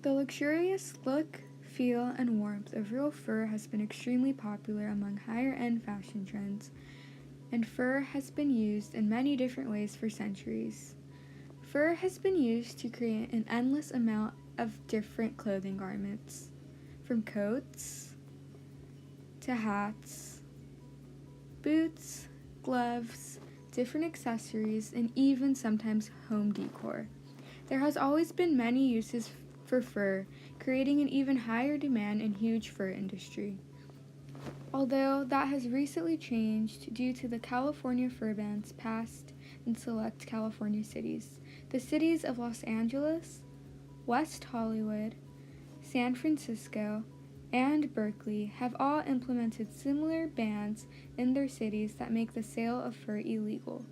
The luxurious look, feel, and warmth of real fur has been extremely popular among higher-end fashion trends, and fur has been used in many different ways for centuries. Fur has been used to create an endless amount of different clothing garments, from coats to hats, boots, gloves, different accessories, and even sometimes home decor. There has always been many uses for fur, creating an even higher demand and huge fur industry. Although that has recently changed due to the California fur bans passed in select California cities. The cities of Los Angeles, West Hollywood, San Francisco, and Berkeley have all implemented similar bans in their cities that make the sale of fur illegal.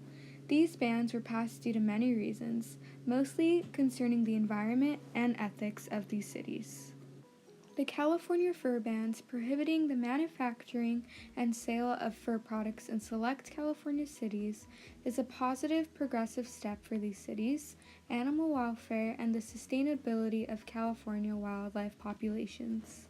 These bans were passed due to many reasons, mostly concerning the environment and ethics of these cities. The California fur bans prohibiting the manufacturing and sale of fur products in select California cities is a positive progressive step for these cities, animal welfare, and the sustainability of California wildlife populations.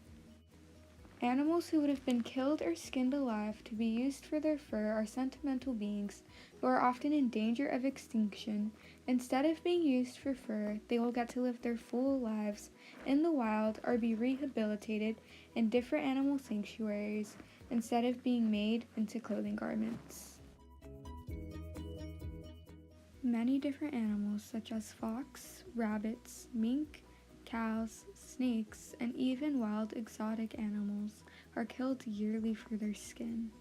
Animals who would have been killed or skinned alive to be used for their fur are sentimental beings who are often in danger of extinction. Instead of being used for fur, they will get to live their full lives in the wild or be rehabilitated in different animal sanctuaries instead of being made into clothing garments. Many different animals such as fox, rabbits, mink, cows, snakes, and even wild exotic animals are killed yearly for their skin.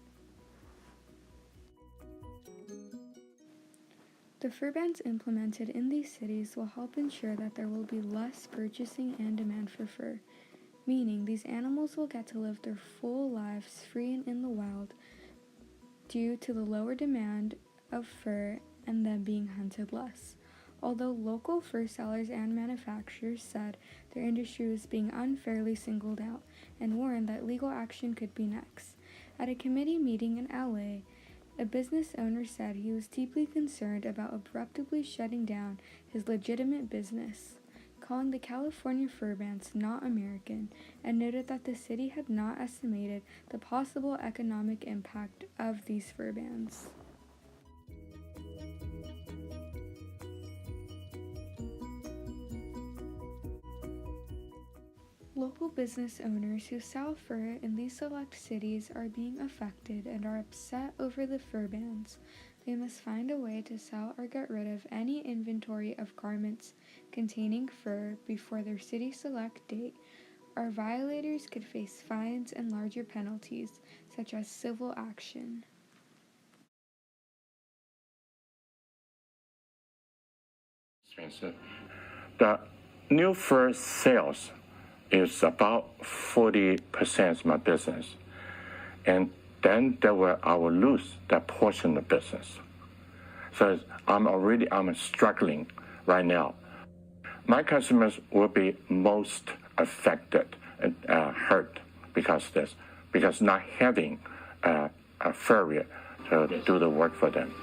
The fur bans implemented in these cities will help ensure that there will be less purchasing and demand for fur, meaning these animals will get to live their full lives free and in the wild due to the lower demand of fur and them being hunted less. Although local fur sellers and manufacturers said their industry was being unfairly singled out and warned that legal action could be next. At a committee meeting in LA, a business owner said he was deeply concerned about abruptly shutting down his legitimate business, calling the California fur bans not American, and noted that the city had not estimated the possible economic impact of these fur bans. Local business owners who sell fur in these select cities are being affected and are upset over the fur bans. They must find a way to sell or get rid of any inventory of garments containing fur before their city select date, or violators could face fines and larger penalties, such as civil action. The new fur sales is about 40% of my business. And then I will lose that portion of business. So I'm struggling right now. My customers will be most affected and hurt because not having a farrier to do the work for them.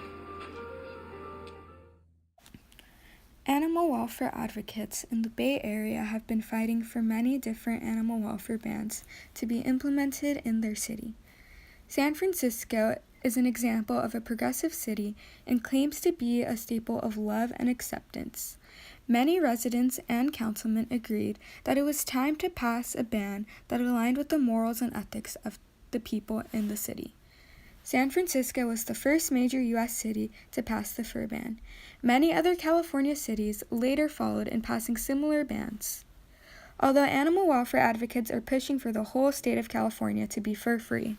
Animal welfare advocates in the Bay Area have been fighting for many different animal welfare bans to be implemented in their city. San Francisco is an example of a progressive city and claims to be a staple of love and acceptance. Many residents and councilmen agreed that it was time to pass a ban that aligned with the morals and ethics of the people in the city. San Francisco was the first major U.S. city to pass the fur ban. Many other California cities later followed in passing similar bans. Although animal welfare advocates are pushing for the whole state of California to be fur-free.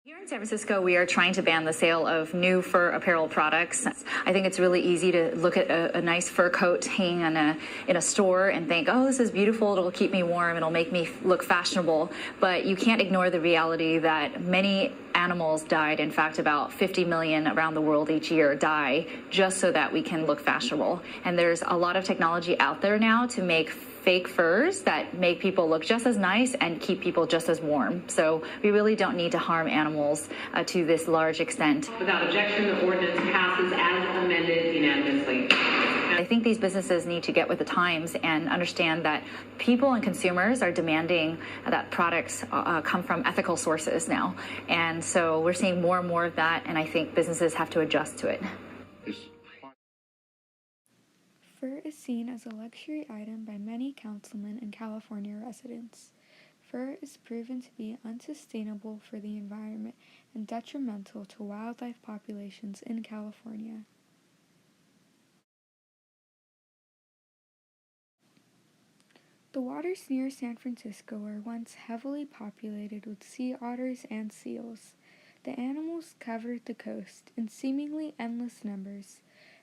Here in San Francisco, we are trying to ban the sale of new fur apparel products. I think it's really easy to look at a nice fur coat hanging in a store and think, oh, this is beautiful, it'll keep me warm, it'll make me look fashionable. But you can't ignore the reality that many animals died. In fact, about 50 million around the world each year die just so that we can look fashionable. And there's a lot of technology out there now to make fake furs that make people look just as nice and keep people just as warm. So we really don't need to harm animals to this large extent. Without objection, the ordinance passes as amended unanimously. I think think these businesses need to get with the times and understand that people and consumers are demanding that products come from ethical sources now. And so we're seeing more and more of that, and I think businesses have to adjust to it. Fur is seen as a luxury item by many councilmen and California residents. Fur is proven to be unsustainable for the environment and detrimental to wildlife populations in California. The waters near San Francisco were once heavily populated with sea otters and seals. The animals covered the coast in seemingly endless numbers.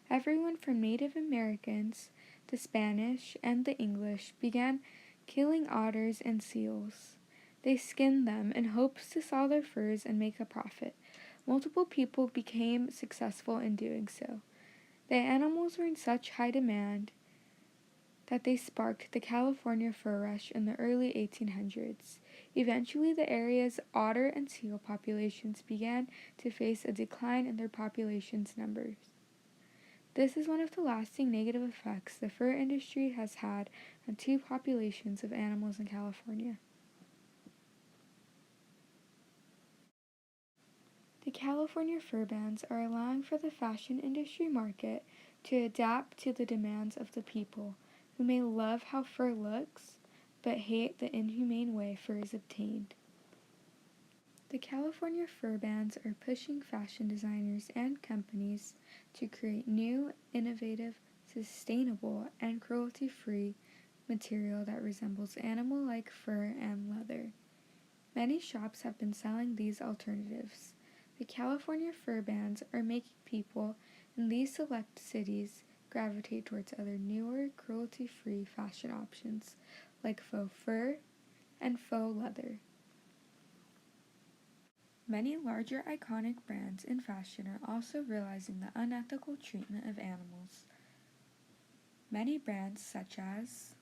Everyone from Native Americans, the Spanish, and the English began killing otters and seals. They skinned them in hopes to sell their furs and make a profit. Multiple people became successful in doing so. The animals were in such high demand that they sparked the California fur rush in the early 1800s. Eventually, the area's otter and seal populations began to face a decline in their population's numbers. This is one of the lasting negative effects the fur industry has had on two populations of animals in California. The California fur bans are allowing for the fashion industry market to adapt to the demands of the people, who may love how fur looks, but hate the inhumane way fur is obtained. The California fur bans are pushing fashion designers and companies to create new, innovative, sustainable, and cruelty-free material that resembles animal-like fur and leather. Many shops have been selling these alternatives. The California fur bans are making people in these select cities gravitate towards other newer, cruelty-free fashion options like faux fur and faux leather. Many larger iconic brands in fashion are also realizing the unethical treatment of animals. Many brands such as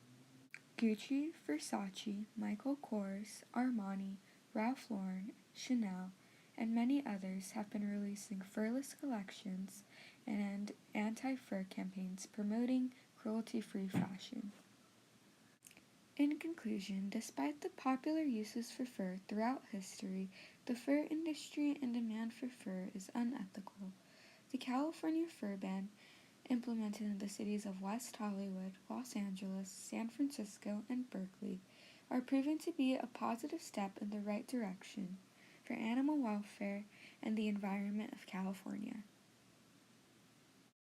Gucci, Versace, Michael Kors, Armani, Ralph Lauren, Chanel, and many others have been releasing furless collections and anti-fur campaigns promoting cruelty-free fashion. In conclusion, despite the popular uses for fur throughout history, the fur industry and demand for fur is unethical. The California fur ban, implemented in the cities of West Hollywood, Los Angeles, San Francisco, and Berkeley, are proven to be a positive step in the right direction for animal welfare and the environment of California.